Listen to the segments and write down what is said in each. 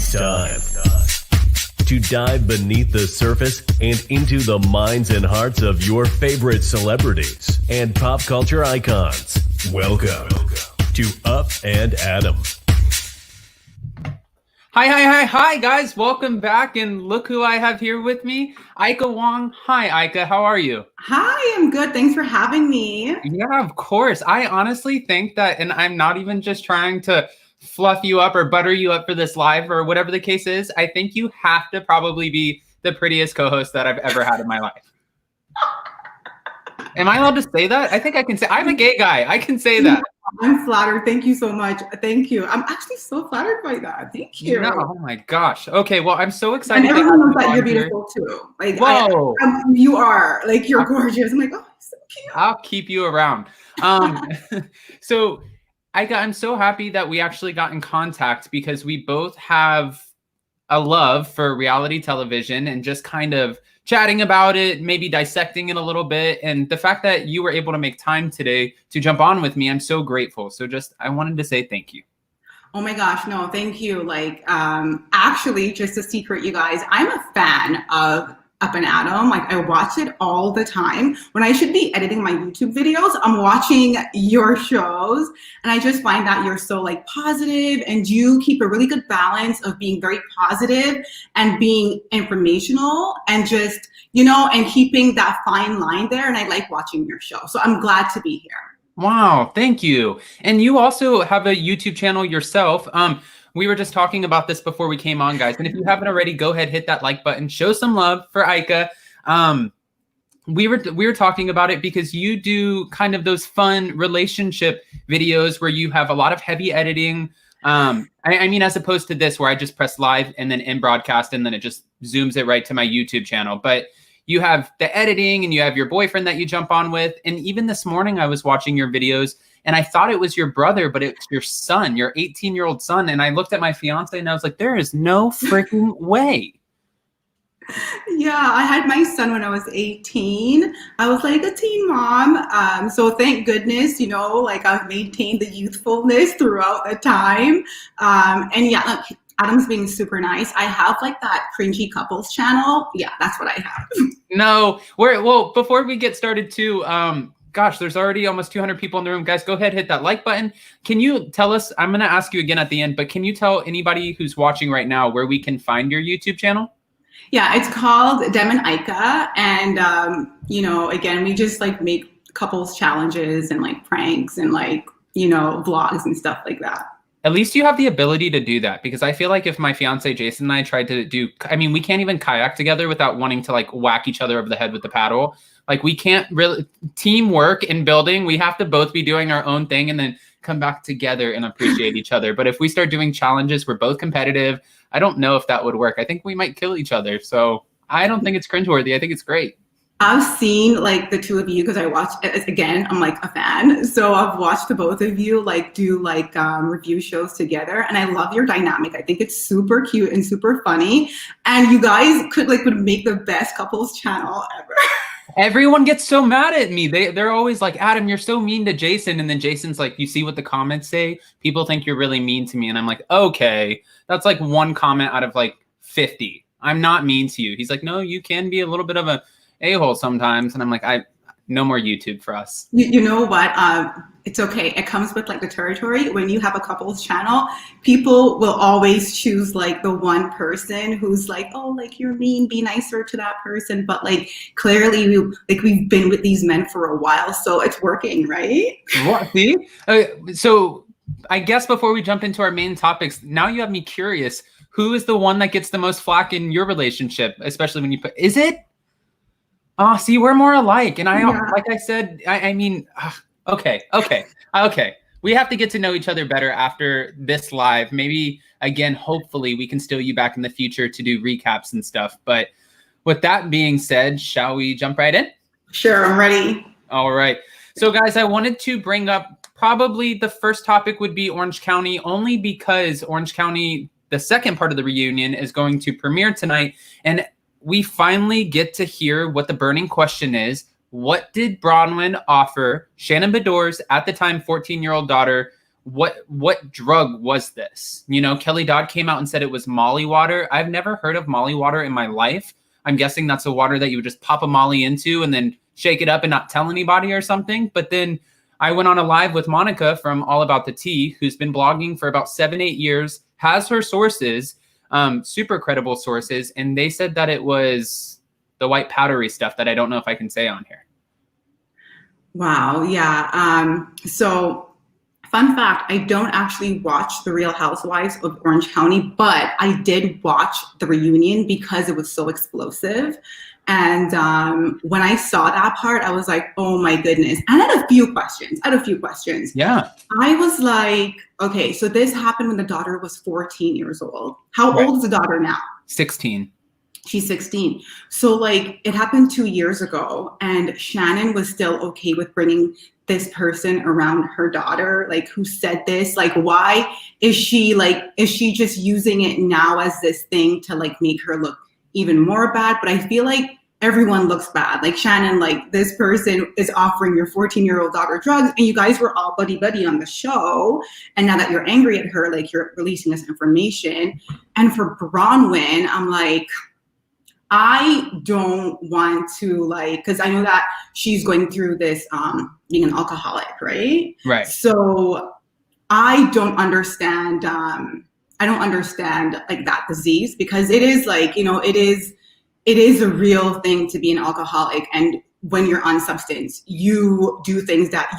It's time to dive beneath the surface and into the minds and hearts of your favorite celebrities and pop culture icons. Welcome to Up and Adam. Hi, guys. Welcome back. And look who I have here with me, Ika Wong. Hi, Ika. How are you? Hi, I'm good. Thanks for having me. Yeah, of course. I honestly think that, and I'm not even just trying to fluff you up or butter you up for this live or whatever the case is. I think you have to probably be the prettiest co-host that I've ever had in my life. Am I allowed to say that? I think I can say. I'm a gay guy. I can say that. I'm flattered. Thank you so much. Thank you. I'm actually so flattered by that. Thank you. No, oh my gosh. Okay, well, I'm so excited. And everyone knows that you're beautiful too. Like, whoa, you are. Like, you're gorgeous. I'm like, oh, so cute. I'll keep you around. So I'm so happy that we actually got in contact because we both have a love for reality television and just kind of chatting about it, maybe dissecting it a little bit. And the fact that you were able to make time today to jump on with me, I'm so grateful. So I wanted to say thank you. Oh my gosh, no, thank you. Like, actually, just a secret, you guys, I'm a fan of Up and Adam. Like, I watch it all the time. When I should be editing my YouTube videos, I'm watching your shows. And I just find that you're so like positive and you keep a really good balance of being very positive and being informational and just, you know, and keeping that fine line there. And I like watching your show. So I'm glad to be here. Wow, thank you. And you also have a YouTube channel yourself. We were just talking about this before we came on, guys. And if you haven't already, go ahead, hit that like button, show some love for Ika. We were talking about it because you do kind of those fun relationship videos where you have a lot of heavy editing. I mean, as opposed to this, where I just press live and then in broadcast, and then it just zooms it right to my YouTube channel. But you have the editing and you have your boyfriend that you jump on with. And even this morning, I was watching your videos and I thought it was your brother, but it's your son, your 18-year-old son. And I looked at my fiance and I was like, there is no freaking way. Yeah, I had my son when I was 18. I was like a teen mom. So thank goodness, you know, like I've maintained the youthfulness throughout the time. And yeah, look, Adam's being super nice. I have like that cringy couples channel. Yeah, that's what I have. No, well, before we get started too, gosh, there's already almost 200 people in the room. Guys, go ahead, hit that like button. Can you tell us, I'm going to ask you again at the end, but can you tell anybody who's watching right now where we can find your YouTube channel? Yeah, it's called Dem and Ika. And, you know, again, we just like make couples challenges and like pranks and like, you know, vlogs and stuff like that. At least you have the ability to do that, because I feel like if my fiance Jason and I tried to do, I mean, we can't even kayak together without wanting to like whack each other over the head with the paddle. Like we can't really teamwork in building. We have to both be doing our own thing and then come back together and appreciate each other. But if we start doing challenges, we're both competitive. I don't know if that would work. I think we might kill each other. So I don't think it's cringeworthy. I think it's great. I've seen like the two of you because I watch, again, I'm like a fan. So I've watched the both of you like do like review shows together. And I love your dynamic. I think it's super cute and super funny. And you guys would make the best couples channel ever. Everyone gets so mad at me. They're always like, Adam, you're so mean to Jason. And then Jason's like, you see what the comments say? People think you're really mean to me. And I'm like, okay, that's like one comment out of like 50. I'm not mean to you. He's like, no, you can be a little bit of a a-hole sometimes. And I'm like, no more YouTube for us. You know what? It's okay. It comes with like the territory. When you have a couples channel, people will always choose like the one person who's like, oh, like you're mean, be nicer to that person. But like clearly we've been with these men for a while, so it's working, right? What? See? So I guess before we jump into our main topics, now you have me curious. Who is the one that gets the most flack in your relationship, especially when is it? Oh, see, we're more alike. And like I said, I mean, okay. We have to get to know each other better after this live. Maybe, again, hopefully we can steal you back in the future to do recaps and stuff. But with that being said, shall we jump right in? Sure, I'm ready. All right. So, guys, I wanted to bring up probably the first topic would be Orange County, only because Orange County, the second part of the reunion, is going to premiere tonight. And we finally get to hear what the burning question is. What did Bronwyn offer Shannon Bedore's, at the time, 14-year-old daughter what drug was this? You know, Kelly Dodd came out and said it was Molly water. I've never heard of Molly water in my life. I'm guessing that's a water that you would just pop a Molly into and then shake it up and not tell anybody or something. But then I went on a live with Monica from All About the Tea, who's been blogging for about 7-8 years, has her sources, super credible sources. And they said that it was the white powdery stuff that I don't know if I can say on here. Wow. Yeah. So fun fact, I don't actually watch The Real Housewives of Orange County, but I did watch the reunion because it was so explosive. And when I saw that part, I was like, oh my goodness. And I had a few questions. Yeah. I was like, okay, so this happened when the daughter was 14 years old. How old is the daughter now? 16. She's 16. So like it happened 2 years ago and Shannon was still okay with bringing this person around her daughter. Like who said this? Like, why is she just using it now as this thing to like make her look even more bad? But I feel like everyone looks bad. Like Shannon, like this person is offering your 14-year-old daughter drugs and you guys were all buddy-buddy on the show. And now that you're angry at her, like you're releasing this information. And for Bronwyn, I'm like, I don't want to like, because I know that she's going through this being an alcoholic, right? Right. So I don't understand like that disease because it is like, you know, it is a real thing to be an alcoholic. And when you're on substance, you do things that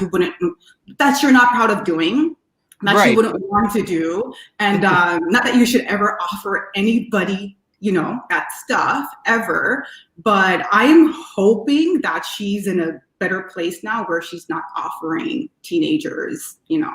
you're not proud of doing, that you wouldn't want to do. And not that you should ever offer anybody, you know, that stuff ever, but I'm hoping that she's in a better place now where she's not offering teenagers, you know.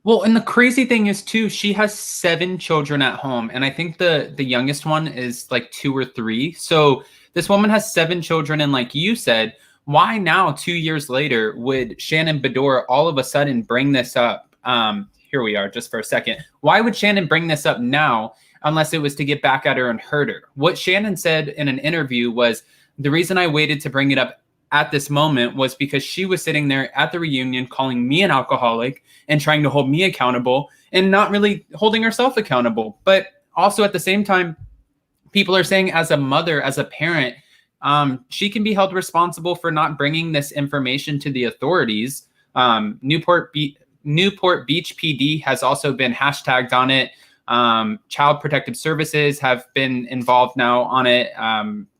Well, and the crazy thing is too, she has 7 children at home. And I think the youngest one is like 2 or 3. So this woman has 7 children. And like you said, why now 2 years later would Shannon Beador all of a sudden bring this up? Here we are just for a second. Why would Shannon bring this up now? Unless it was to get back at her and hurt her. What Shannon said in an interview was, the reason I waited to bring it up at this moment was because she was sitting there at the reunion calling me an alcoholic and trying to hold me accountable and not really holding herself accountable. But also at the same time, people are saying as a mother, as a parent, she can be held responsible for not bringing this information to the authorities. Newport Beach PD has also been hashtagged on it. Child Protective Services have been involved now on it.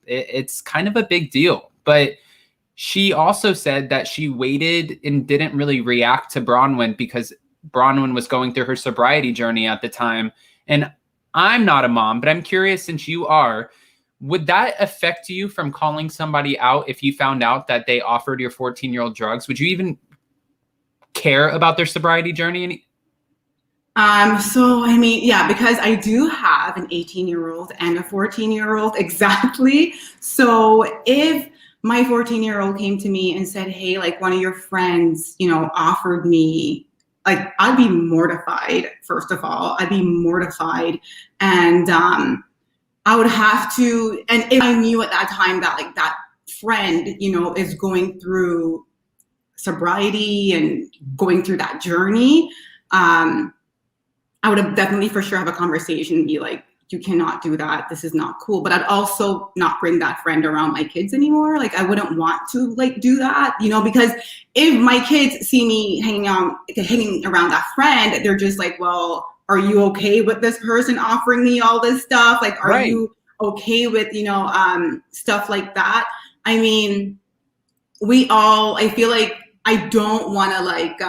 It's kind of a big deal, but she also said that she waited and didn't really react to Bronwyn because Bronwyn was going through her sobriety journey at the time. And I'm not a mom, but I'm curious, since you are, would that affect you from calling somebody out if you found out that they offered your 14-year-old drugs? Would you even care about their sobriety journey? So, I mean, yeah, because I do have an 18-year-old and a 14-year-old, exactly. So if my 14-year-old came to me and said, hey, like one of your friends, you know, offered me, like, I'd be mortified, first of all. I'd be mortified. And I would have to, and if I knew at that time that like that friend, you know, is going through sobriety and going through that journey, I would have definitely for sure have a conversation and be like, you cannot do that. This is not cool. But I'd also not bring that friend around my kids anymore. Like I wouldn't want to like do that, you know, because if my kids see me hanging around that friend, they're just like, well, are you okay with this person offering me all this stuff? Like, are you okay with, you know, stuff like that? I mean, I feel like I don't want to like,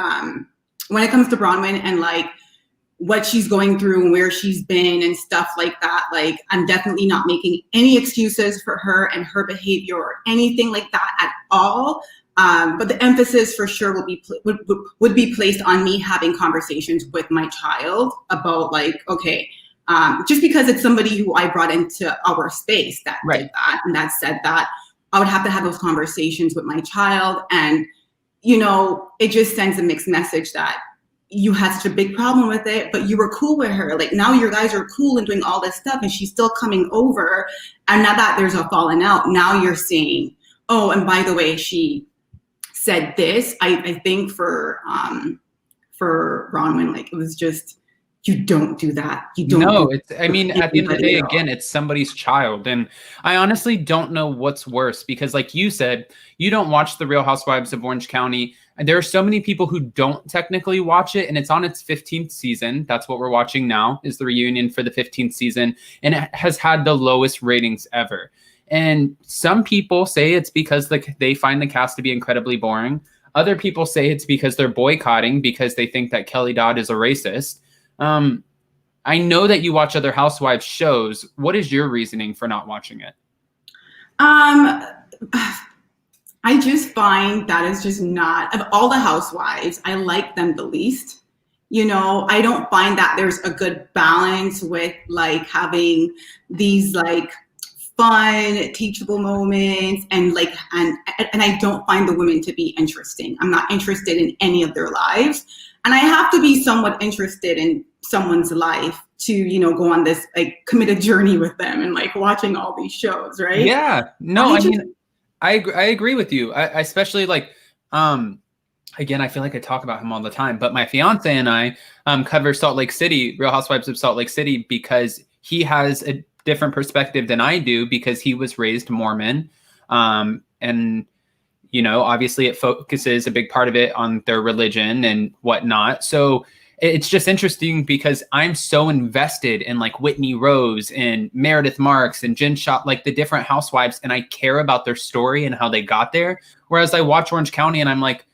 when it comes to Bronwyn and like, what she's going through and where she's been and stuff like that. Like, I'm definitely not making any excuses for her and her behavior or anything like that at all. But the emphasis for sure would be placed on me having conversations with my child about like, okay, just because it's somebody who I brought into our space that did that and that said that, I would have to have those conversations with my child. And, you know, it just sends a mixed message that you had such a big problem with it, but you were cool with her. Like now you guys are cool and doing all this stuff and she's still coming over. And now that there's a falling out, now you're saying, oh, and by the way, she said this. I think for for Bronwyn. Like, it was just, you don't do that. You don't. No, it's, I mean, at the end of the day, again, it's somebody's child. And I honestly don't know what's worse because, like you said, you don't watch The Real Housewives of Orange County. And there are so many people who don't technically watch it, and it's on its 15th season. That's what we're watching now, is the reunion for the 15th season. And it has had the lowest ratings ever. And some people say it's because they find the cast to be incredibly boring. Other people say it's because they're boycotting because they think that Kelly Dodd is a racist. I know that you watch other Housewives shows. What is your reasoning for not watching it? I just find that is just not, of all the Housewives, I like them the least. You know, I don't find that there's a good balance with like having these like fun, teachable moments, and like, and I don't find the women to be interesting. I'm not interested in any of their lives. And I have to be somewhat interested in someone's life to, you know, go on this like committed journey with them and like watching all these shows, right? Yeah, no, I mean, I agree with you. I especially like, again, I feel like I talk about him all the time, but my fiance and I cover Salt Lake City, Real Housewives of Salt Lake City, because he has a different perspective than I do because he was raised Mormon. And you know, obviously it focuses a big part of it on their religion and whatnot. So it's just interesting because I'm so invested in like Whitney Rose and Meredith Marks and Jen Shah, like the different housewives, and I care about their story and how they got there. Whereas I watch Orange County and I'm like,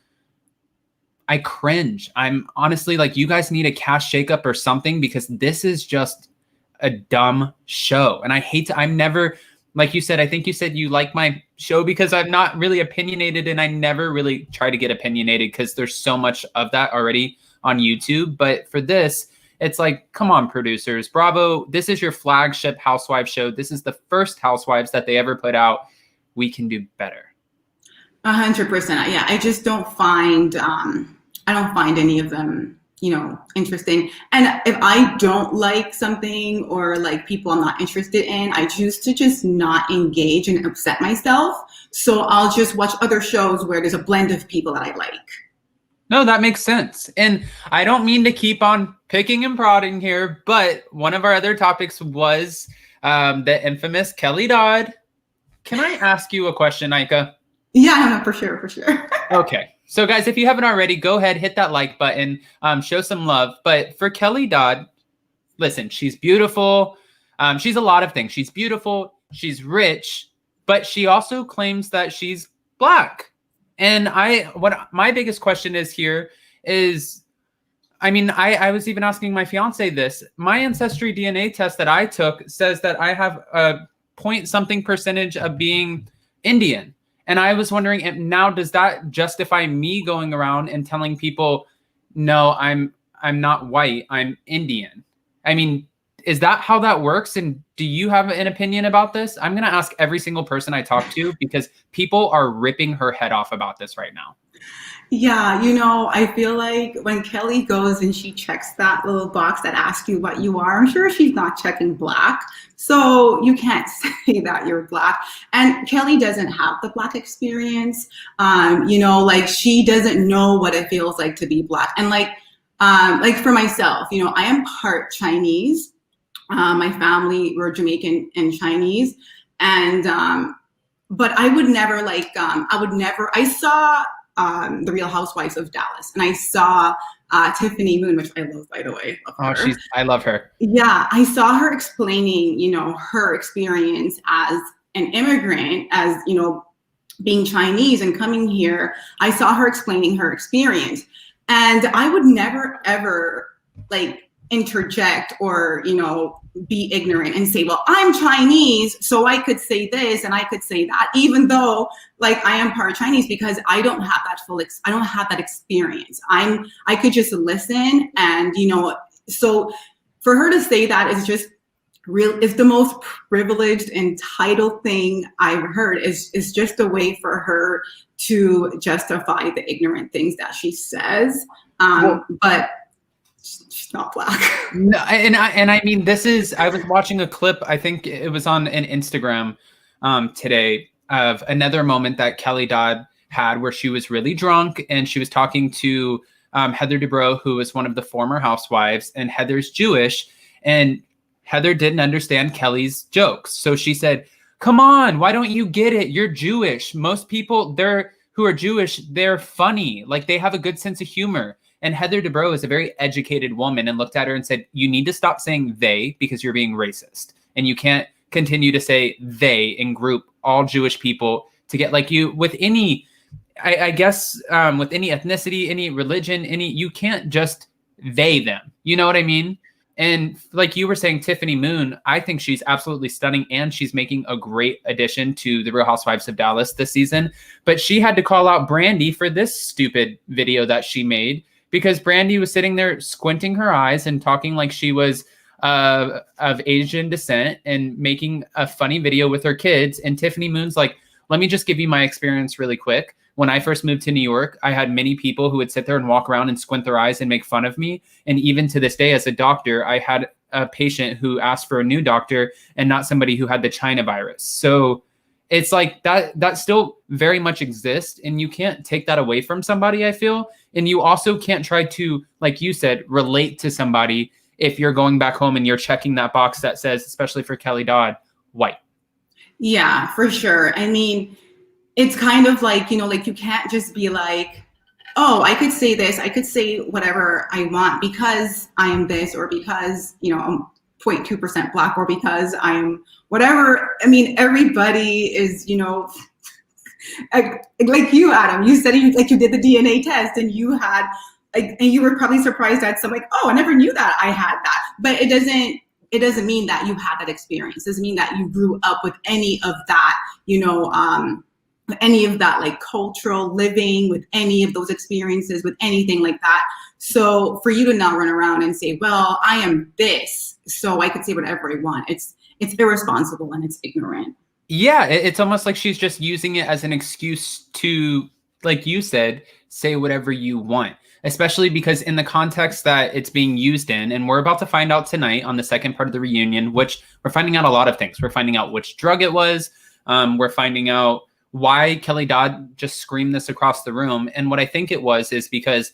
I cringe. I'm honestly like, you guys need a cast shakeup or something because this is just a dumb show. And I hate to, I'm never, like you said, I think you said you like my show because I'm not really opinionated, and I never really try to get opinionated because there's so much of that already on YouTube. But for this, it's like, come on, producers, Bravo. This is your flagship Housewives show. This is the first Housewives that they ever put out. We can do better. 100%. Yeah, I just don't find, I don't find any of them, you know, interesting. And if I don't like something or like people I'm not interested in, I choose to just not engage and upset myself. So I'll just watch other shows where there's a blend of people that I like. No, that makes sense. And I don't mean to keep on picking and prodding here, but one of our other topics was the infamous Kelly Dodd. Can I ask you a question, Ika? Yeah, no, for sure, for sure. Okay. So guys, if you haven't already, go ahead, hit that like button, show some love. But for Kelly Dodd, listen, she's beautiful. She's a lot of things. She's beautiful. She's rich, but she also claims that she's Black. And what my biggest question is here is, I mean, I was even asking my fiance this. My ancestry DNA test that I took says that I have a point something percentage of being Indian. And I was wondering, now does that justify me going around and telling people, no, I'm not white, I'm Indian? I mean, is that how that works? And do you have an opinion about this? I'm going to ask every single person I talk to because people are ripping her head off about this right now. Yeah, you know, I feel like when Kelly goes and she checks that little box that asks you what you are, I'm sure she's not checking Black. So you can't say that you're Black. And Kelly doesn't have the Black experience. You know, like she doesn't know what it feels like to be Black. And like for myself, you know, I am part Chinese. My family were Jamaican and Chinese. And, but I would never I saw The Real Housewives of Dallas, and I saw Tiffany Moon, which I love, by the way. I love her. Yeah, I saw her explaining, you know, her experience as an immigrant, as, you know, being Chinese and coming here. I saw her explaining her experience, and I would never ever like interject or, you know, be ignorant and say, well, I'm Chinese, so I could say this and I could say that, even though like I am part Chinese, because I don't have that I don't have that experience. I could just listen, and, you know, so for her to say that is just it's the most privileged, entitled thing I've heard. Is just a way for her to justify the ignorant things that she says. But she's not Black. No, and I mean, I was watching a clip, I think it was on an Instagram today, of another moment that Kelly Dodd had where she was really drunk and she was talking to Heather Dubrow, who is one of the former housewives, and Heather's Jewish, and Heather didn't understand Kelly's jokes. So she said, come on, why don't you get it? You're Jewish. Most people who are Jewish, they're funny. Like, they have a good sense of humor. And Heather Dubrow is a very educated woman and looked at her and said, you need to stop saying they because you're being racist. And you can't continue to say they and group all Jewish people to get like you with any, I guess, with any ethnicity, any religion, you can't just they them. You know what I mean? And like you were saying, Tiffany Moon, I think she's absolutely stunning, and she's making a great addition to the Real Housewives of Dallas this season. But she had to call out Brandy for this stupid video that she made, because Brandy was sitting there squinting her eyes and talking like she was of Asian descent and making a funny video with her kids. And Tiffany Moon's like, let me just give you my experience really quick. When I first moved to New York, I had many people who would sit there and walk around and squint their eyes and make fun of me. And even to this day, as a doctor, I had a patient who asked for a new doctor and not somebody who had the China virus. So it's like that still very much exists, and you can't take that away from somebody, I feel. And you also can't try to, like you said, relate to somebody if you're going back home and you're checking that box that says, especially for Kelly Dodd, white. Yeah, for sure. I mean, it's kind of like, like you can't just be like, oh, I could say this, I could say whatever I want because I'm this, or because, I'm 0.2% Black, or because I'm whatever. I mean, everybody is, like you, Adam, you said you did the DNA test and you had, and you were probably surprised at some, like, oh, I never knew that I had that. But it doesn't mean that you had that experience. It doesn't mean that you grew up with any of that, any of that like cultural living, with any of those experiences, with anything like that. So for you to now run around and say, well, I am this, so I could say whatever I want, it's irresponsible and it's ignorant. Yeah, it's almost like she's just using it as an excuse to, like you said, say whatever you want, especially because in the context that it's being used in, and we're about to find out tonight on the second part of the reunion, which we're finding out a lot of things. We're finding out which drug it was. We're finding out why Kelly Dodd just screamed this across the room. And what I think it was is because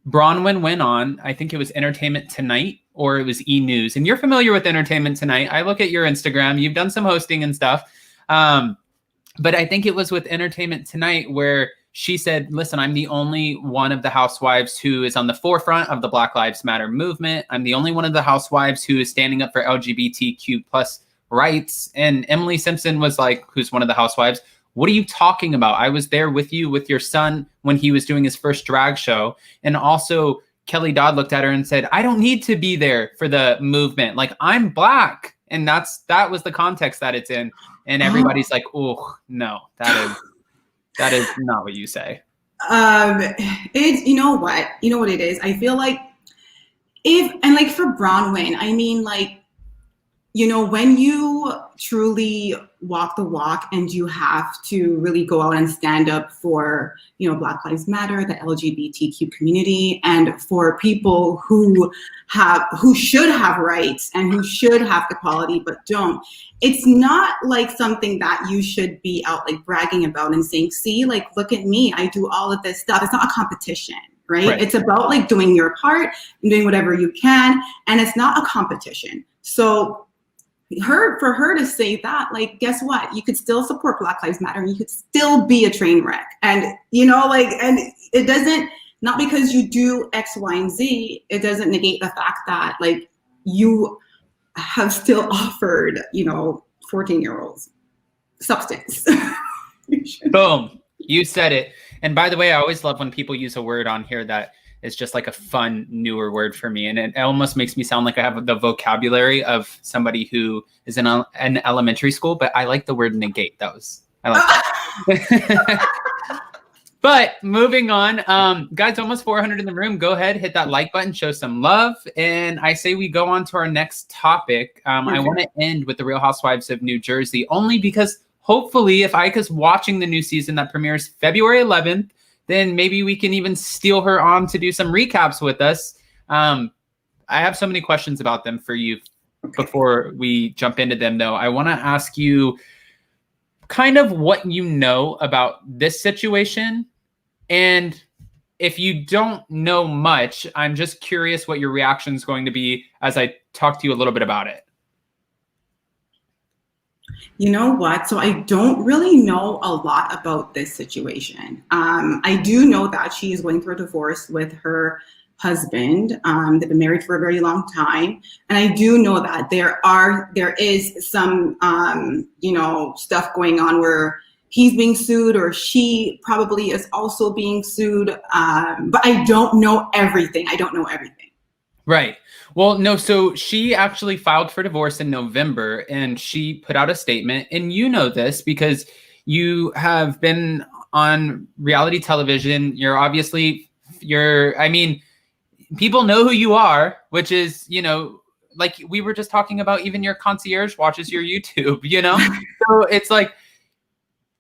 Bronwyn went on, I think it was Entertainment Tonight or it was E! News. And you're familiar with Entertainment Tonight. I look at your Instagram. You've done some hosting and stuff. But I think it was with Entertainment Tonight where she said, listen, I'm the only one of the housewives who is on the forefront of the Black Lives Matter movement. I'm the only one of the housewives who is standing up for LGBTQ plus rights. And Emily Simpson was like, who's one of the housewives, what are you talking about? I was there with you, with your son, when he was doing his first drag show. And also Kelly Dodd looked at her and said, I don't need to be there for the movement. Like, I'm Black. And that was the context that it's in. And everybody's like, oh, no, that is not what you say. It's, you know what it is? I feel like like for Bronwyn, I mean, like, when you truly walk the walk and you have to really go out and stand up for, Black Lives Matter, the LGBTQ community, and for people who should have rights and who should have equality but don't. It's not like something that you should be out like bragging about and saying, see, like, look at me, I do all of this stuff. It's not a competition, right? It's about like doing your part and doing whatever you can, and it's not a competition. So for her to say that, like, guess what? You could still support Black Lives Matter and you could still be a train wreck. And, and it doesn't, not because you do X, Y, and Z, it doesn't negate the fact that, like, you have still offered, 14-year-olds substance. Boom. You said it. And by the way, I always love when people use a word on here that is just like a fun, newer word for me. And it almost makes me sound like I have the vocabulary of somebody who is in an elementary school, but I like the word negate. I like that. But moving on, guys, almost 400 in the room. Go ahead, hit that like button, show some love. And I say we go on to our next topic. I want to end with the Real Housewives of New Jersey, only because hopefully if Ika's watching the new season that premieres February 11th, then maybe we can even steal her on to do some recaps with us. I have so many questions about them for you. Before we jump into them, though, I want to ask you kind of what you know about this situation. And if you don't know much, I'm just curious what your reaction is going to be as I talk to you a little bit about it. You know what? So I don't really know a lot about this situation. I do know that she is going through a divorce with her husband. They've been married for a very long time. And I do know that there is some, stuff going on where he's being sued, or she probably is also being sued. But I don't know everything. Right. Well, no, so she actually filed for divorce in November, and she put out a statement. And you know this because you have been on reality television. People know who you are, which is, like we were just talking about, even your concierge watches your YouTube, So it's like,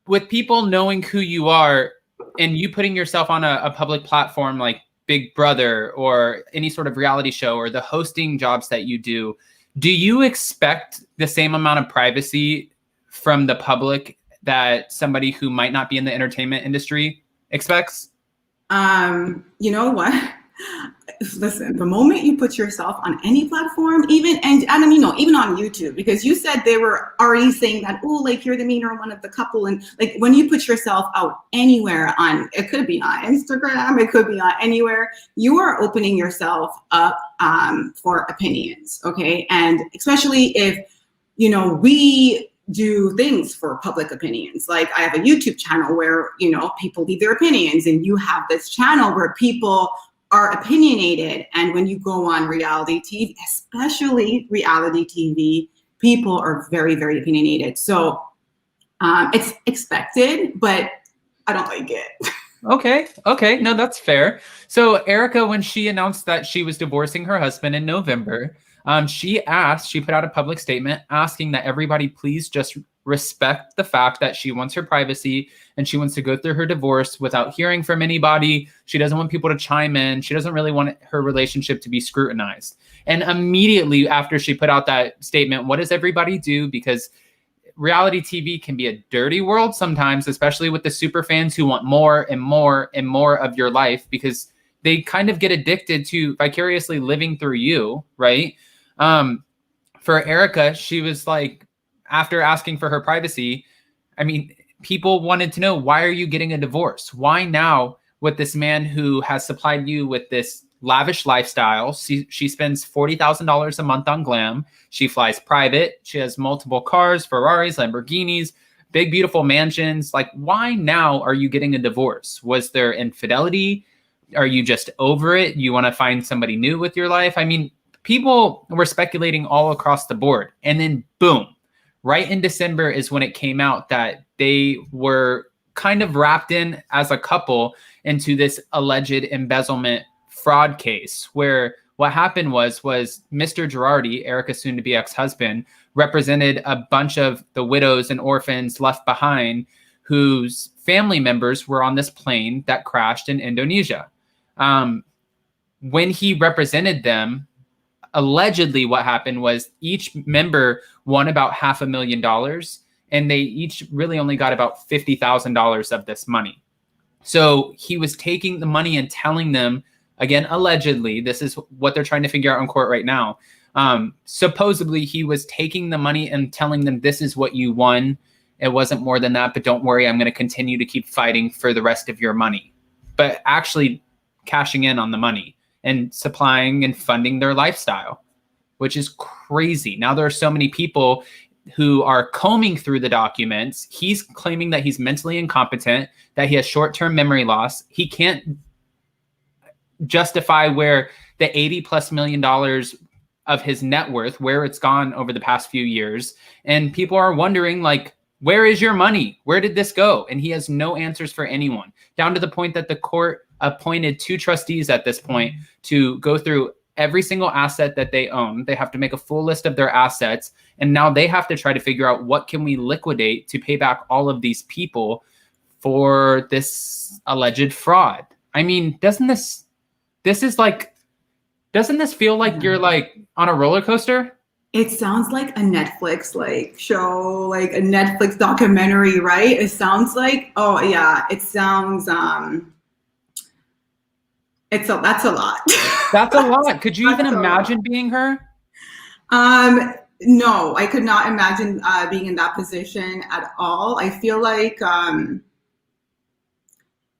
with people knowing who you are and you putting yourself on a public platform like Big Brother or any sort of reality show or the hosting jobs that you do you expect the same amount of privacy from the public that somebody who might not be in the entertainment industry expects? You know what? Listen, the moment you put yourself on any platform, even on YouTube, because you said they were already saying that, oh, like you're the meaner one of the couple. And like when you put yourself out anywhere it could be on Instagram, it could be on anywhere, you are opening yourself up for opinions. Okay. And especially if, we do things for public opinions. Like I have a YouTube channel where, people leave their opinions, and you have this channel where people are opinionated. And when you go on reality TV, especially reality TV, people are very, very opinionated. So it's expected, but I don't like it. Okay. No, that's fair. So Erica, when she announced that she was divorcing her husband in November, she put out a public statement asking that everybody please just respect the fact that she wants her privacy and she wants to go through her divorce without hearing from anybody. She doesn't want people to chime in. She doesn't really want her relationship to be scrutinized. And immediately after she put out that statement, what does everybody do? Because reality TV can be a dirty world sometimes, especially with the super fans who want more and more and more of your life because they kind of get addicted to vicariously living through you, right? For Erica, she was like, after asking for her privacy, people wanted to know, why are you getting a divorce? Why now with this man who has supplied you with this lavish lifestyle? She spends $40,000 a month on glam. She flies private. She has multiple cars, Ferraris, Lamborghinis, big, beautiful mansions. Like, why now are you getting a divorce? Was there infidelity? Are you just over it? You want to find somebody new with your life? People were speculating all across the board. And then boom, right in December is when it came out that they were kind of wrapped in as a couple into this alleged embezzlement fraud case, where what happened was Mr. Girardi, Erica's soon-to-be ex-husband, represented a bunch of the widows and orphans left behind whose family members were on this plane that crashed in Indonesia. When he represented them, allegedly what happened was each member won about $500,000, and they each really only got about $50,000 of this money. So he was taking the money and telling them, again, allegedly, this is what they're trying to figure out in court right now. Supposedly he was taking the money and telling them, this is what you won. It wasn't more than that, but don't worry, I'm going to continue to keep fighting for the rest of your money. But actually cashing in on the money and supplying and funding their lifestyle, which is crazy. Now there are so many people who are combing through the documents. He's claiming that he's mentally incompetent, that he has short-term memory loss. He can't justify where the $80+ million of his net worth, where it's gone over the past few years. And people are wondering, like, where is your money? Where did this go? And he has no answers for anyone, down to the point that the court appointed 2 trustees at this point to go through every single asset that they own. They have to make a full list of their assets. And now they have to try to figure out, what can we liquidate to pay back all of these people for this alleged fraud? Doesn't this feel like you're like on a roller coaster? It sounds like a Netflix show, like a Netflix documentary, right? It sounds like, oh yeah, it sounds That's a lot. That's a lot. Could you even That's a imagine lot. being her? No, I could not imagine being in that position at all. I feel like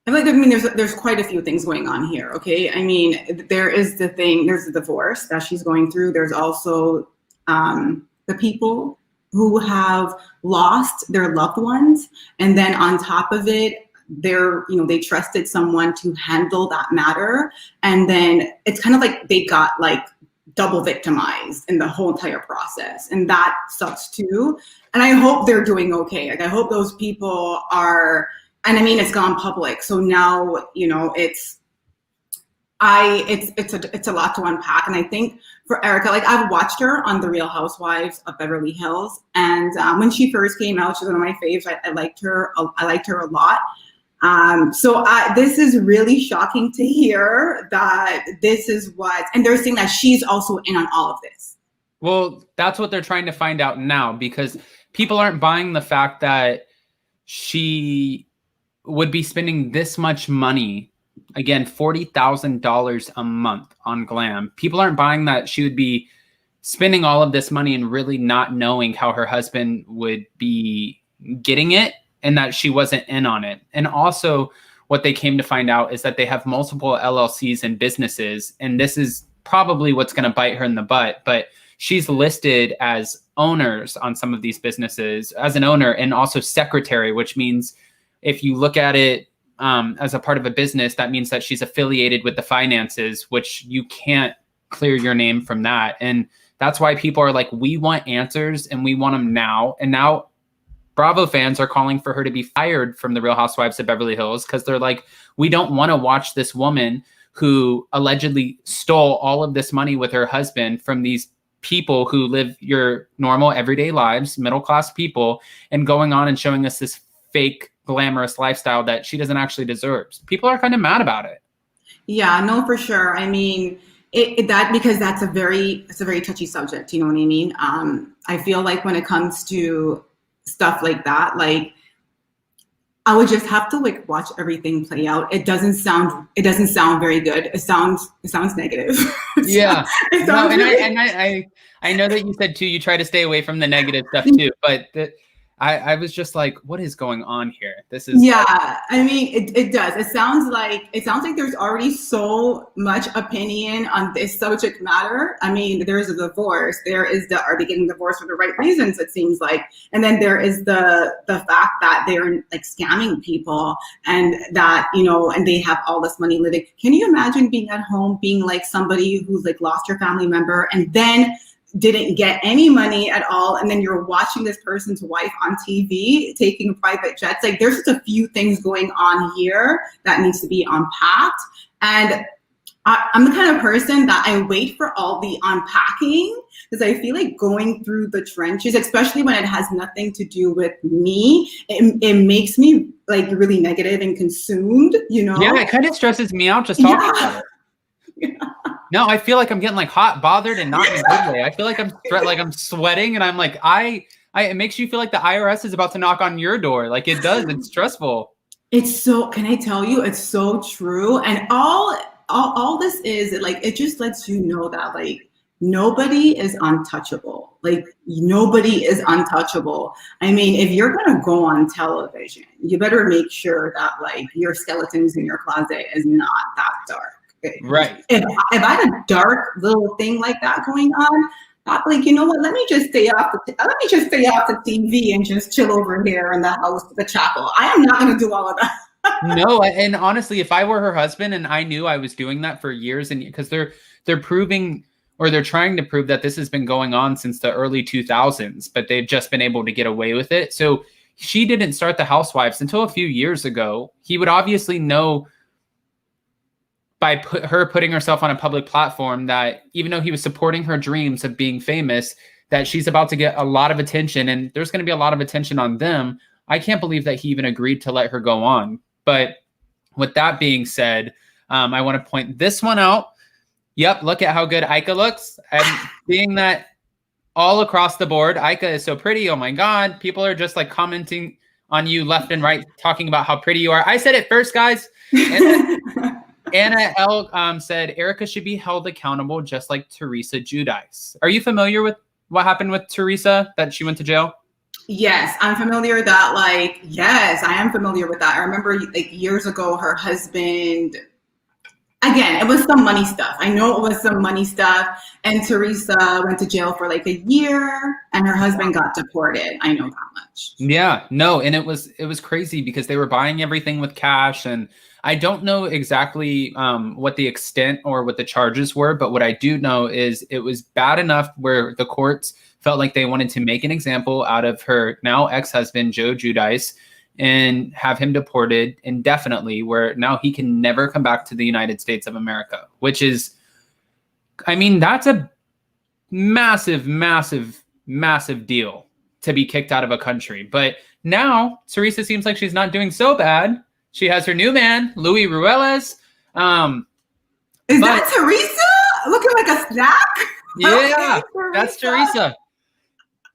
there's quite a few things going on here. Okay, I mean, there's the divorce that she's going through. There's also the people who have lost their loved ones, and then on top of it, they trusted someone to handle that matter, and then it's kind of like they got like double victimized in the whole entire process, and that sucks too. And I hope they're doing okay. Like I hope those people are. And I mean, it's gone public, so now it's a lot to unpack. And I think for Erica, like I've watched her on The Real Housewives of Beverly Hills, and when she first came out, she's one of my faves. I liked her. I liked her a lot. So this is really shocking to hear that this is and they're saying that she's also in on all of this. Well, that's what they're trying to find out now, because people aren't buying the fact that she would be spending this much money, again, $40,000 a month on glam. People aren't buying that she would be spending all of this money and really not knowing how her husband would be getting it, and that she wasn't in on it. And also what they came to find out is that they have multiple LLCs and businesses, and this is probably what's going to bite her in the butt, but she's listed as owners on some of these businesses, as an owner, and also secretary, which means if you look at it as a part of a business, that means that she's affiliated with the finances, which you can't clear your name from that. And that's why people are like, we want answers and we want them now. And now Bravo fans are calling for her to be fired from The Real Housewives of Beverly Hills, because they're like, we don't want to watch this woman who allegedly stole all of this money with her husband from these people who live your normal everyday lives, middle-class people, and going on and showing us this fake glamorous lifestyle that she doesn't actually deserve. People are kind of mad about it. Yeah, no, for sure. I mean, because it's a very touchy subject. You know what I mean? I feel like when it comes to stuff like that, like I would just have to like watch everything play out. It doesn't sound very good. It sounds negative. Yeah. It sounds really... I know that you said too, you try to stay away from the negative stuff too, but I was just like, what is going on here? This is... Yeah, I mean, it does. It sounds like there's already so much opinion on this subject matter. I mean, there's a divorce. Are they getting divorced for the right reasons? It seems like, and then there is the fact that they're like scamming people, and that and they have all this money living. Can you imagine being at home, being like somebody who's like lost your family member, and then didn't get any money at all, and then you're watching this person's wife on TV taking private jets? Like there's just a few things going on here that needs to be unpacked. And I'm the kind of person that I wait for all the unpacking, because I feel like going through the trenches, especially when it has nothing to do with me, it makes me like really negative and consumed, Yeah, it kind of stresses me out just talking about it. Yeah. No, I feel like I'm getting like hot, bothered, and not in a good way. I feel like I'm sweating, and I'm like, it makes you feel like the IRS is about to knock on your door. Like it does. It's stressful. Can I tell you, it's so true. And all this is like, it just lets you know that like nobody is untouchable. Like nobody is untouchable. I mean, if you're going to go on television, you better make sure that like your skeletons in your closet is not that dark. Right. If I had a dark little thing like that going on, I'm like, you know what? Let me just stay off the TV and just chill over here in the house, the chapel. I am not going to do all of that. No, and honestly, if I were her husband and I knew I was doing that for years, and because they're proving, or they're trying to prove that this has been going on since the early 2000s, but they've just been able to get away with it. So she didn't start the Housewives until a few years ago. He would obviously know by her putting herself on a public platform that even though he was supporting her dreams of being famous, that she's about to get a lot of attention, and there's going to be a lot of attention on them. I can't believe that he even agreed to let her go on. But with that being said, I want to point this one out. Yep, look at how good Ika looks. And seeing that all across the board, Ika is so pretty. Oh my God. People are just like commenting on you left and right, talking about how pretty you are. I said it first, guys. Anna L said Erica should be held accountable just like Teresa Giudice. Are you familiar with what happened with Teresa, that she went to jail? Yes, I'm familiar that like, yes, I am familiar with that. I remember like years ago, her husband, again, it was some money stuff. I know it was some money stuff. And Teresa went to jail for like a year and her husband got deported. I know that much. Yeah, no. And it was crazy because they were buying everything with cash. And I don't know exactly what the extent or what the charges were. But what I do know is it was bad enough where the courts felt like they wanted to make an example out of her now ex-husband, Joe Giudice, and have him deported indefinitely, where now he can never come back to the United States of America, which is, I mean, that's a massive, massive, massive deal to be kicked out of a country. But now Teresa seems like she's not doing so bad. She has her new man, Louis Ruelas. Is that Teresa? Looking like a snack? Yeah, okay, that's Teresa.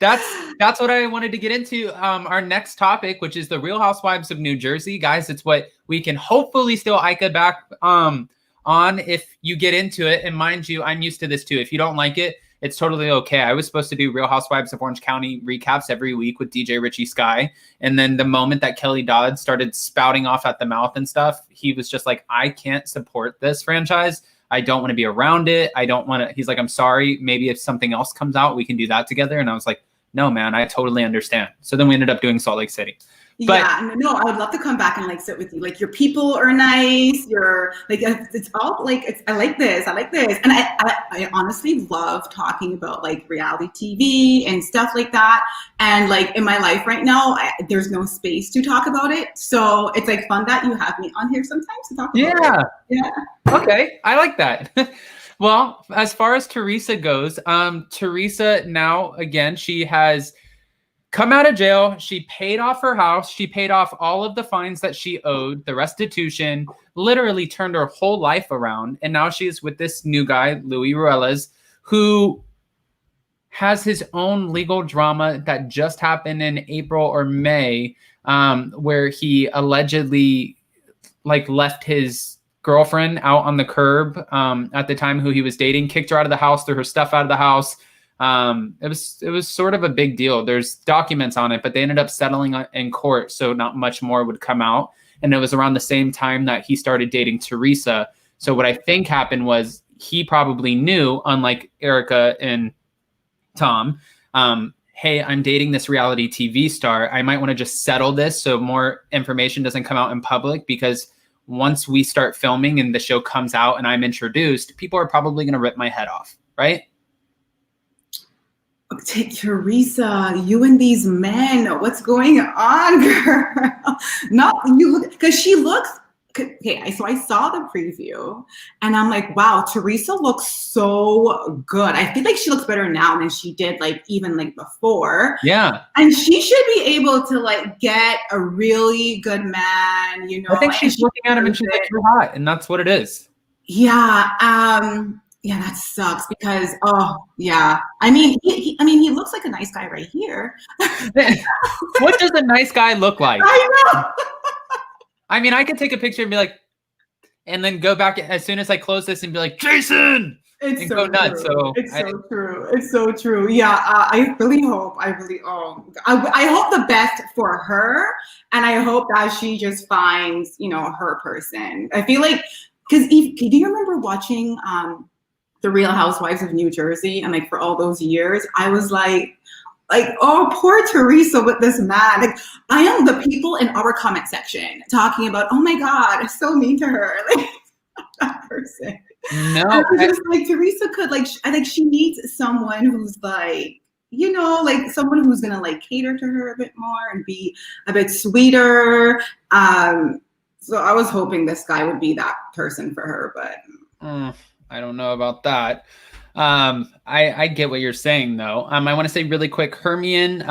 That's what I wanted to get into. Our next topic, which is the Real Housewives of New Jersey. Guys, it's what we can hopefully steal Ika back on if you get into it. And mind you, I'm used to this too. If you don't like it, it's totally okay. I was supposed to do Real Housewives of Orange County recaps every week with DJ Richie Sky. And then the moment that Kelly Dodd started spouting off at the mouth and stuff, he was just like, I can't support this franchise. I don't want to be around it. I don't want to. He's like, I'm sorry. Maybe if something else comes out, we can do that together. And I was like, no, man, I totally understand. So then we ended up doing Salt Lake City. But yeah, no, I would love to come back and like sit with you. Like your people are nice. You're like, it's all like, I like this. I like this. And I honestly love talking about like reality TV and stuff like that. And like in my life right now, there's no space to talk about it. So it's like fun that you have me on here sometimes to talk about it. Yeah. Okay. I like that. Well, as far as Teresa goes, Teresa now, again, she has come out of jail. She paid off her house. She paid off all of the fines that she owed, the restitution, literally turned her whole life around. And now she's with this new guy, Louis Ruelas, who has his own legal drama that just happened in April or May, where he allegedly like left his girlfriend out on the curb at the time, who he was dating, kicked her out of the house, threw her stuff out of the house. It was sort of a big deal. There's documents on it, but they ended up settling in court, so not much more would come out. And it was around the same time that he started dating Teresa. So what I think happened was he probably knew, unlike Erica and Tom, hey, I'm dating this reality TV star. I might want to just settle this so more information doesn't come out in public, because once we start filming and the show comes out and I'm introduced, people are probably going to rip my head off, right? Take Teresa, you and these men, what's going on, girl? Not you look, because she looks, okay, so I saw the preview and I'm like, wow, Teresa looks so good. I feel like she looks better now than she did like even like before. Yeah. And she should be able to like get a really good man, you know. I think she's looking at him and she's like, you're hot, and that's what it is. Yeah. Yeah, that sucks because, oh yeah. I mean, he looks like a nice guy right here. What does a nice guy look like? I know. I mean, I could take a picture and be like, and then go back as soon as I close this and be like, Jason, it's and so go nuts. True. So it's so true. It's so true. Yeah, I really hope. I hope the best for her, and I hope that she just finds, you know, her person. I feel like, because do you remember watching The Real Housewives of New Jersey, and like for all those years, I was like, oh, poor Teresa with this man. Like, I am the people in our comment section talking about, oh my God, it's so mean to her. Like, that person. No. Just like Teresa could, like, I think she needs someone who's like, you know, like someone who's going to like cater to her a bit more and be a bit sweeter. So I was hoping this guy would be that person for her, but. I don't know about that. I get what you're saying, though. I want to say really quick, Hermione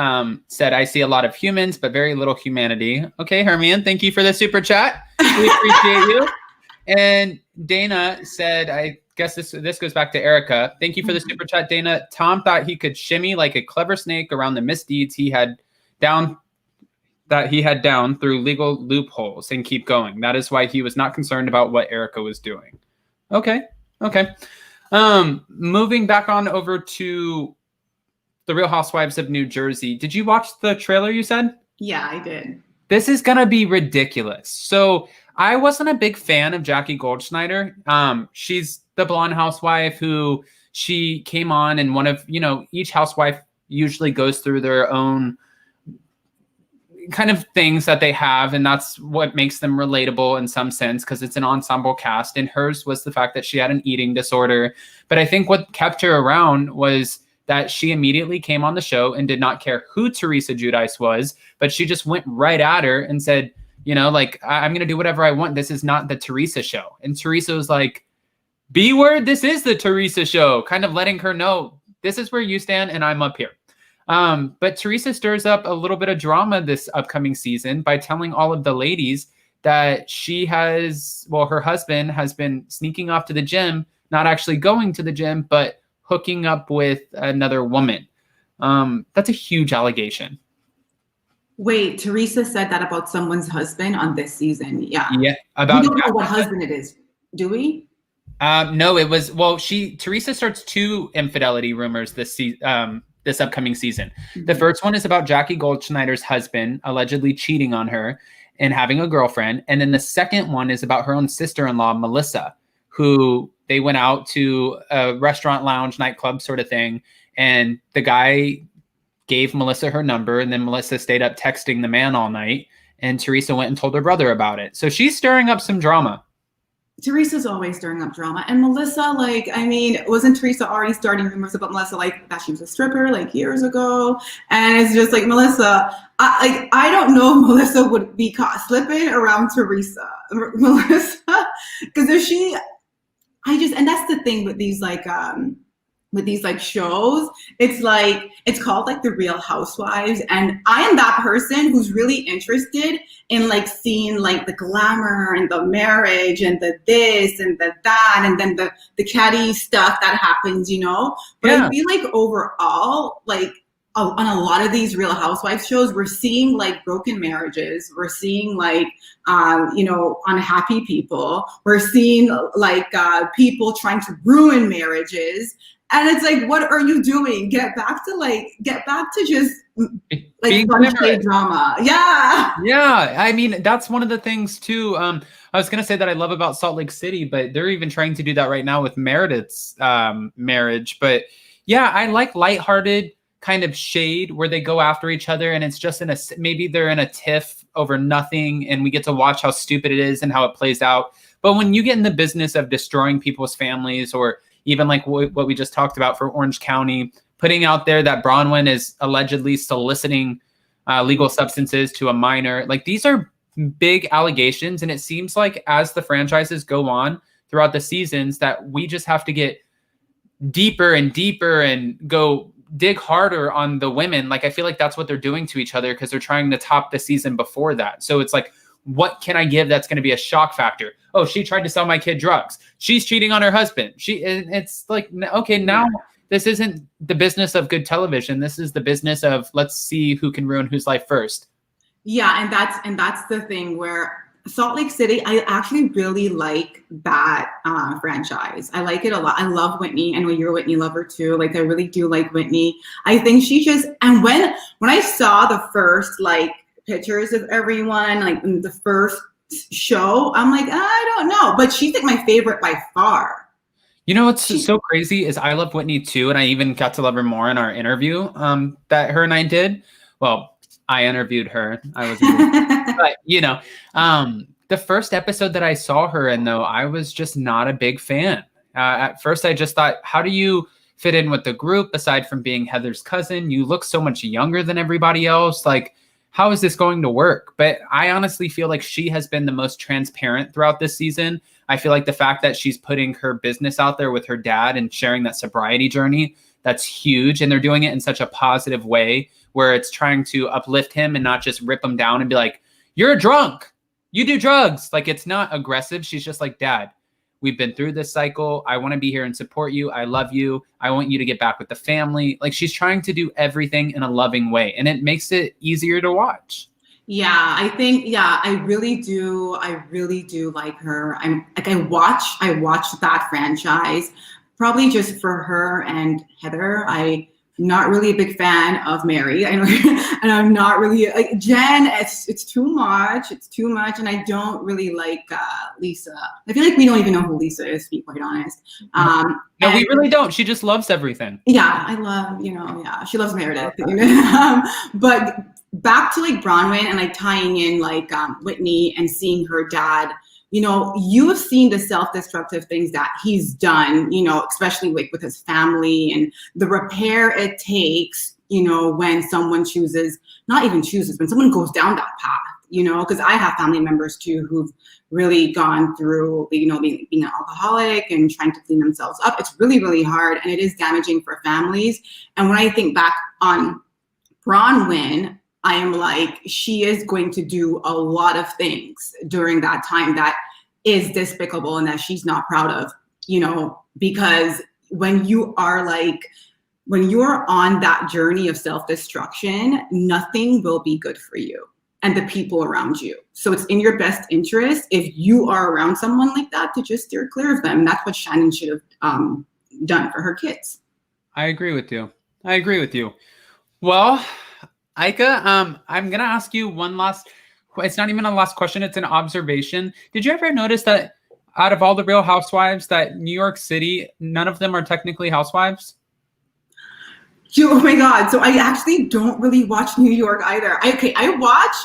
said, I see a lot of humans, but very little humanity. Okay, Hermione, thank you for the super chat. We appreciate you. And Dana said, I guess this goes back to Erica. Thank you for the super chat, Dana. Tom thought he could shimmy like a clever snake around the misdeeds he had down. that he had down through legal loopholes and keep going. That is why he was not concerned about what Erika was doing. Okay. Moving back on over to The Real Housewives of New Jersey. Did you watch the trailer you said? Yeah, I did. This is going to be ridiculous. So I wasn't a big fan of Jackie Goldschneider. She's the blonde housewife who she came on, and one of, each housewife usually goes through their own kind of things that they have, and that's what makes them relatable in some sense, because it's an ensemble cast, and hers was the fact that she had an eating disorder. But I think what kept her around was that she immediately came on the show and did not care who Teresa Giudice was, but she just went right at her and said, I'm going to do whatever I want. This is not the Teresa show. And Teresa was like, B word, this is the Teresa show, kind of letting her know this is where you stand and I'm up here. But Teresa stirs up a little bit of drama this upcoming season by telling all of the ladies that her husband has been sneaking off to the gym, not actually going to the gym, but hooking up with another woman. That's a huge allegation. Wait, Teresa said that about someone's husband on this season. Yeah. Yeah. We don't know what husband it is, do we? No, it was, Teresa starts 2 infidelity rumors this upcoming season. Mm-hmm. The first one is about Jackie Goldschneider's husband allegedly cheating on her and having a girlfriend. And then the second one is about her own sister-in-law, Melissa, who they went out to a restaurant, lounge, nightclub sort of thing. And the guy gave Melissa her number, and then Melissa stayed up texting the man all night. And Teresa went and told her brother about it. So she's stirring up some drama. Teresa's always stirring up drama. And Melissa, wasn't Teresa already starting rumors about Melissa, that she was a stripper, years ago? And it's just Melissa, I don't know if Melissa would be caught slipping around Teresa. Melissa, because and that's the thing with these, shows, it's called The Real Housewives, and I am that person who's really interested in seeing the glamour and the marriage and the this and the that, and then the catty stuff that happens, but yeah. I feel overall, on a lot of these Real Housewives shows, we're seeing broken marriages, we're seeing unhappy people, we're seeing people trying to ruin marriages. And it's what are you doing? Get back to just fun play drama. Yeah. Yeah. I mean, that's one of the things too. I was going to say that I love about Salt Lake City, but they're even trying to do that right now with Meredith's marriage. But yeah, I like lighthearted kind of shade where they go after each other, and it's just maybe they're in a tiff over nothing, and we get to watch how stupid it is and how it plays out. But when you get in the business of destroying people's families, or even what we just talked about for Orange County, putting out there that Bronwyn is allegedly soliciting legal substances to a minor. These are big allegations. And it seems like as the franchises go on throughout the seasons, that we just have to get deeper and deeper and go dig harder on the women. I feel like that's what they're doing to each other, because they're trying to top the season before that. So it's what can I give that's going to be a shock factor? Oh, she tried to sell my kid drugs. She's cheating on her husband. It's okay, now this isn't the business of good television. This is the business of let's see who can ruin whose life first. Yeah, and that's the thing where Salt Lake City, I actually really like that franchise. I like it a lot. I love Whitney. I know you're a Whitney lover too. I really do like Whitney. I think she just, and when I saw the first pictures of everyone, in the first show, I'm I don't know, but she's my favorite by far. What's so crazy is I love Whitney too, and I even got to love her more in our interview that her and I did. Well, I interviewed her. I was, but the first episode that I saw her in, though, I was just not a big fan. At first, I just thought, how do you fit in with the group aside from being Heather's cousin? You look so much younger than everybody else. How is this going to work? But I honestly feel like she has been the most transparent throughout this season. I feel like the fact that she's putting her business out there with her dad and sharing that sobriety journey, that's huge. And they're doing it in such a positive way where it's trying to uplift him and not just rip him down and be like, you're a drunk, you do drugs. It's not aggressive. She's just like, Dad, we've been through this cycle. I want to be here and support you. I love you. I want you to get back with the family. She's trying to do everything in a loving way, and it makes it easier to watch. Yeah, I think, yeah, I really do. I really do like her. I'm like, I watch that franchise probably just for her and Heather. I'm not really a big fan of Mary. I know, and I'm not really like Jen. It's too much. It's too much, and I don't really like Lisa. I feel like we don't even know who Lisa is, to be quite honest. No, we really don't. She just loves everything. Yeah, I love, yeah, she loves Meredith. But back to like Bronwyn and like tying in like Whitney and seeing her dad, you have seen the self-destructive things that he's done, especially with his family and the repair it takes, when someone when someone goes down that path, because I have family members too who've really gone through, being an alcoholic and trying to clean themselves up. It's really, really hard, and it is damaging for families. And when I think back on Bronwyn, I am like, she is going to do a lot of things during that time that is despicable and that she's not proud of, because when you are on that journey of self-destruction, nothing will be good for you and the people around you. So it's in your best interest, if you are around someone like that, to just steer clear of them. That's what Shannon should have done for her kids. I agree with you. Well, Ika, I'm going to ask you one last, it's not even a last question, it's an observation. Did you ever notice that out of all the Real Housewives, that New York City, none of them are technically housewives? Oh my God. So I actually don't really watch New York either. I watch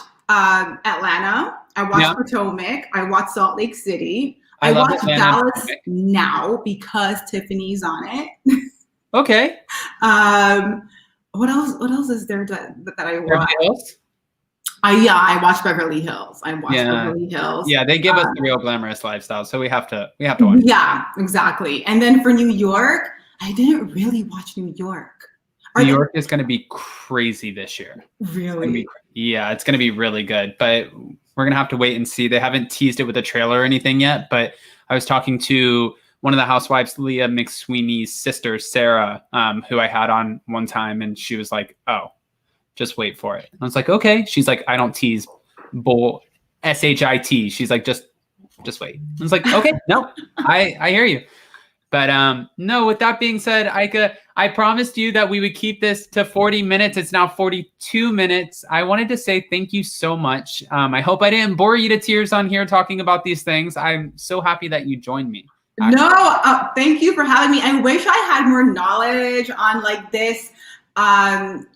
Atlanta. I watch Potomac. I watch Salt Lake City. I watch Dallas now because Tiffany's on it. Okay. What else is there that I watch? Beverly Hills? I watch Beverly Hills. Beverly Hills. Yeah, they give us the real glamorous lifestyle, so we have to watch. Yeah, exactly. And then for New York, I didn't really watch New York. New York is going to be crazy this year. Really? It's going to be really good, but we're going to have to wait and see. They haven't teased it with a trailer or anything yet, but I was talking to one of the housewives, Leah McSweeney's sister, Sarah, who I had on one time, and she was like, "Oh, just wait for it." I was like, "Okay." She's like, "I don't tease bull SHIT." She's like, just wait. I was like, "Okay, no, I hear you." But no, with that being said, Ika, I promised you that we would keep this to 40 minutes. It's now 42 minutes. I wanted to say thank you so much. I hope I didn't bore you to tears on here talking about these things. I'm so happy that you joined me. Actually. No, thank you for having me. I wish I had more knowledge on like this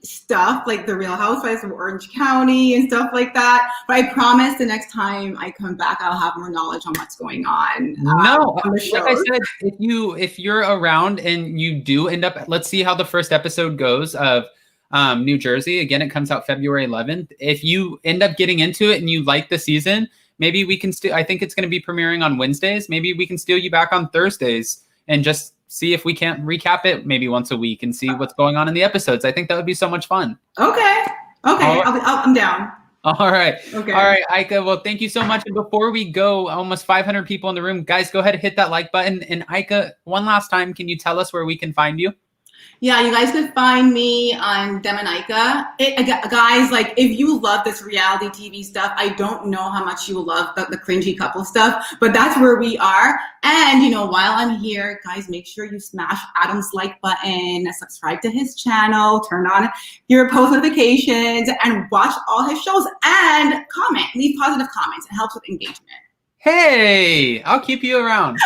stuff, like the Real Housewives of Orange County and stuff like that. But I promise the next time I come back, I'll have more knowledge on what's going on. On the show. Like I said, if you're around and you do end up, let's see how the first episode goes of New Jersey. Again, it comes out February 11th. If you end up getting into it and you like the season, maybe we can I think it's going to be premiering on Wednesdays. Maybe we can steal you back on Thursdays and just see if we can't recap it maybe once a week and see what's going on in the episodes. I think that would be so much fun. Okay. I'm down. All right. Okay. All right, Ika. Well, thank you so much. And before we go, almost 500 people in the room, guys, go ahead and hit that like button. And Ika, one last time, can you tell us where we can find you? Yeah, you guys could find me on Dem and Ika. Guys, like, if you love this reality TV stuff, I don't know how much you will love the cringy couple stuff, but that's where we are. And, while I'm here, guys, make sure you smash Adam's like button, subscribe to his channel, turn on your post notifications, and watch all his shows, and comment. Leave positive comments. It helps with engagement. Hey, I'll keep you around.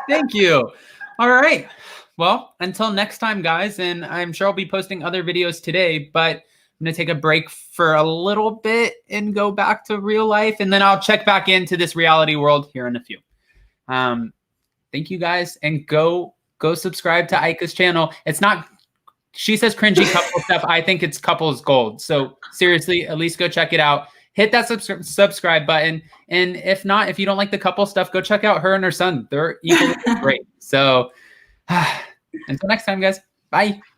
Thank you. All right. Well, until next time, guys, and I'm sure I'll be posting other videos today, but I'm going to take a break for a little bit and go back to real life, and then I'll check back into this reality world here in a few. Thank you, guys, and go subscribe to Ika's channel. It's not, she says cringy couple stuff. I think it's couples gold. So seriously, at least go check it out. Hit that subscribe button. And if not, if you don't like the couple stuff, go check out her and her son. They're equally great. So until next time, guys. Bye.